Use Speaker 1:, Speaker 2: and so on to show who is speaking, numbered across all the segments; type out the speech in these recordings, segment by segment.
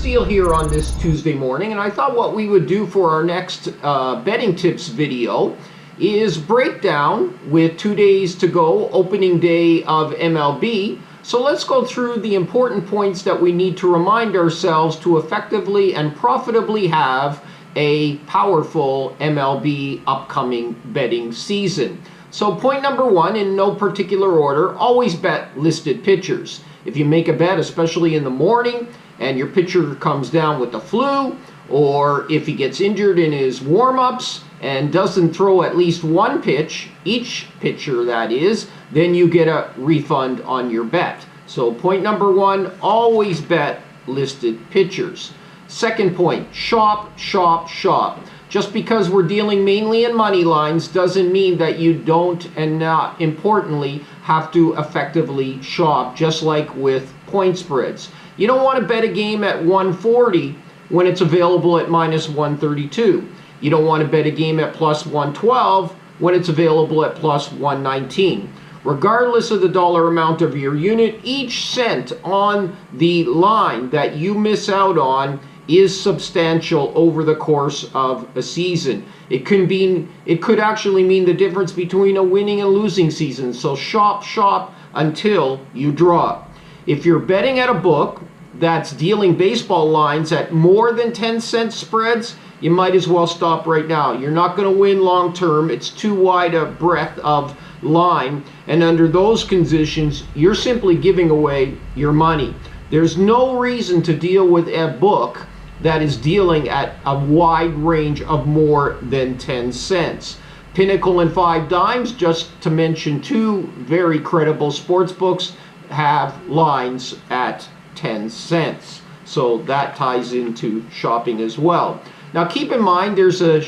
Speaker 1: Steele here on this Tuesday morning, and I thought what we would do for our next betting tips video is break down, with 2 days to go, opening day of MLB. So let's go through the important points that we need to remind ourselves to effectively and profitably have a powerful MLB upcoming betting season. So point number one, in no particular order, always bet listed pitchers. If you make a bet, especially in the morning, and your pitcher comes down with the flu, or if he gets injured in his warm-ups and doesn't throw at least one pitch, each pitcher that is, then you get a refund on your bet. So point number one, always bet listed pitchers. Second point, shop, shop, shop. Just because we're dealing mainly in money lines doesn't mean that you don't, and not importantly, have to effectively shop, just like with point spreads. You don't want to bet a game at 140 when it's available at minus 132. You don't want to bet a game at plus 112 when it's available at plus 119. Regardless of the dollar amount of your unit, each cent on the line that you miss out on is substantial over the course of a season. It could actually mean the difference between a winning and losing season. So shop, shop until you drop. If you're betting at a book that's dealing baseball lines at more than 10-cent spreads, you might as well stop right now. You're not going to win long term. It's too wide a breadth of line, and under those conditions, you're simply giving away your money. There's no reason to deal with a book that is dealing at a wide range of more than 10 cents. Pinnacle and 5 Dimes, just to mention two very credible sports books, have lines at 10 cents. So that ties into shopping as well. Now keep in mind there's a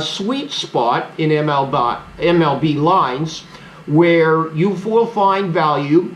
Speaker 1: sweet spot in MLB lines where you will find value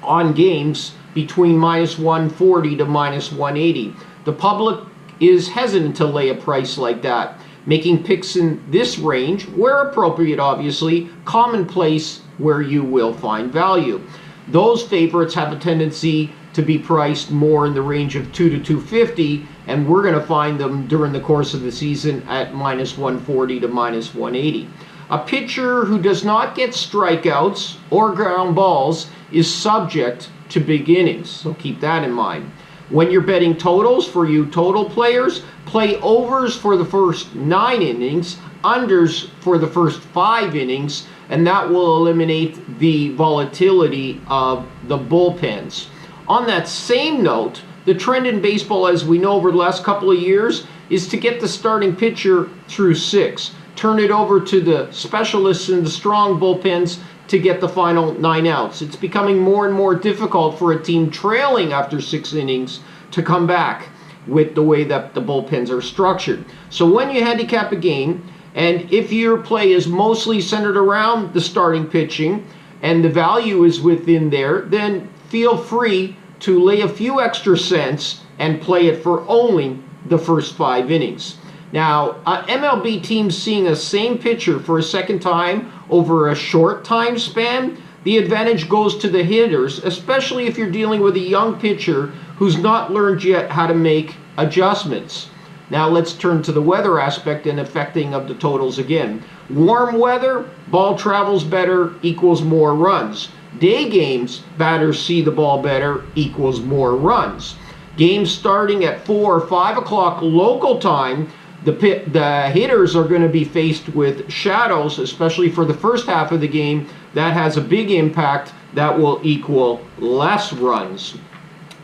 Speaker 1: on games between minus 140 to minus 180. The public is hesitant to lay a price like that, making picks in this range, where appropriate obviously, commonplace where you will find value. Those favorites have a tendency to be priced more in the range of 2 to 250, and we're going to find them during the course of the season at minus 140 to minus 180. A pitcher who does not get strikeouts or ground balls is subject to big innings, so keep that in mind. When you're betting totals, for you total players, play overs for the first 9 innings, unders for the first 5 innings, and that will eliminate the volatility of the bullpens. On that same note, the trend in baseball, as we know over the last couple of years, is to get the starting pitcher through 6. Turn it over to the specialists in the strong bullpens to get the final 9 outs. It's becoming more and more difficult for a team trailing after 6 innings to come back with the way that the bullpens are structured. So when you handicap a game, and if your play is mostly centered around the starting pitching and the value is within there, then feel free to lay a few extra cents and play it for only the first 5 innings. Now, MLB teams seeing a same pitcher for a second time over a short time span, the advantage goes to the hitters, especially if you're dealing with a young pitcher who's not learned yet how to make adjustments. Now let's turn to the weather aspect and affecting of the totals again. Warm weather, ball travels better, equals more runs. Day games, batters see the ball better, equals more runs. Games starting at 4 or 5 o'clock local time, the hitters are going to be faced with shadows, especially for the first half of the game. That has a big impact. That will equal less runs.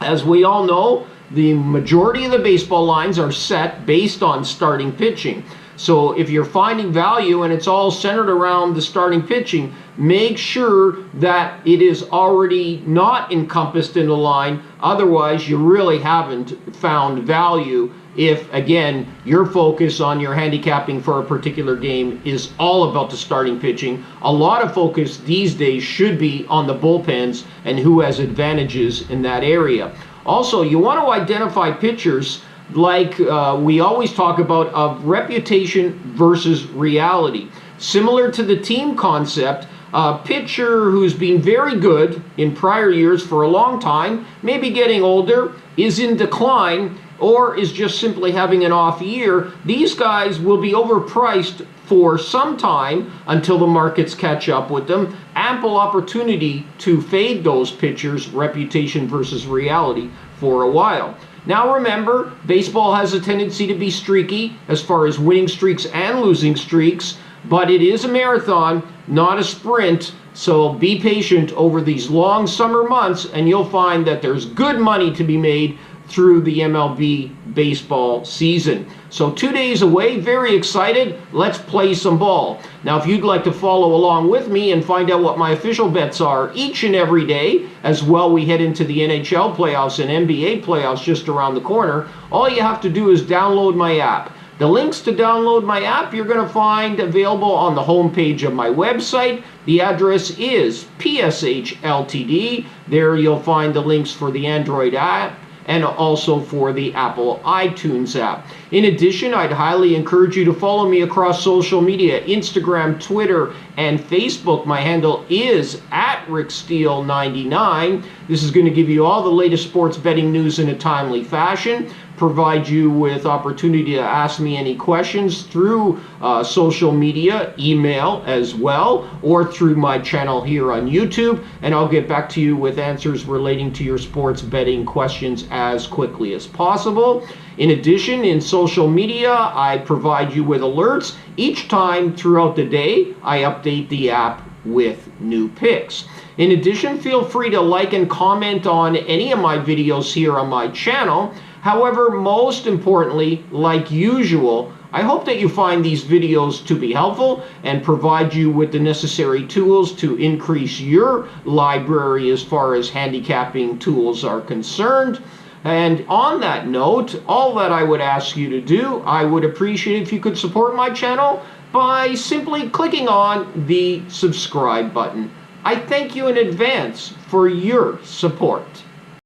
Speaker 1: As we all know, the majority of the baseball lines are set based on starting pitching. So if you're finding value and it's all centered around the starting pitching, make sure that it is already not encompassed in the line. Otherwise, you really haven't found value if, again, your focus on your handicapping for a particular game is all about the starting pitching. A lot of focus these days should be on the bullpens and who has advantages in that area. Also, you want to identify pitchers, like we always talk about, of reputation versus reality. Similar to the team concept, a pitcher who's been very good in prior years for a long time, maybe getting older, is in decline, or is just simply having an off year, these guys will be overpriced for some time until the markets catch up with them. Ample opportunity to fade those pitchers, reputation versus reality, for a while. Now remember, baseball has a tendency to be streaky as far as winning streaks and losing streaks, but it is a marathon, not a sprint. So be patient over these long summer months, and you'll find that there's good money to be made through the MLB baseball season. So 2 days away, very excited. Let's play some ball. Now, if you'd like to follow along with me and find out what my official bets are each and every day, as well we head into the NHL playoffs and NBA playoffs just around the corner, all you have to do is download my app. The links to download my app you're going to find available on the homepage of my website. The address is PSH Ltd. There you'll find the links for the Android app and also for the Apple iTunes app. In addition, I'd highly encourage you to follow me across social media, Instagram, Twitter, and Facebook. My handle is @RickSteele99. This is going to give you all the latest sports betting news in a timely fashion, provide you with opportunity to ask me any questions through social media, email as well, or through my channel here on YouTube, and I'll get back to you with answers relating to your sports betting questions as quickly as possible. In addition, in social media, I provide you with alerts each time throughout the day I update the app with new picks. In addition, feel free to like and comment on any of my videos here on my channel. However, most importantly, like usual, I hope that you find these videos to be helpful and provide you with the necessary tools to increase your library as far as handicapping tools are concerned. And on that note, all that I would ask you to do, I would appreciate if you could support my channel by simply clicking on the subscribe button. I thank you in advance for your support.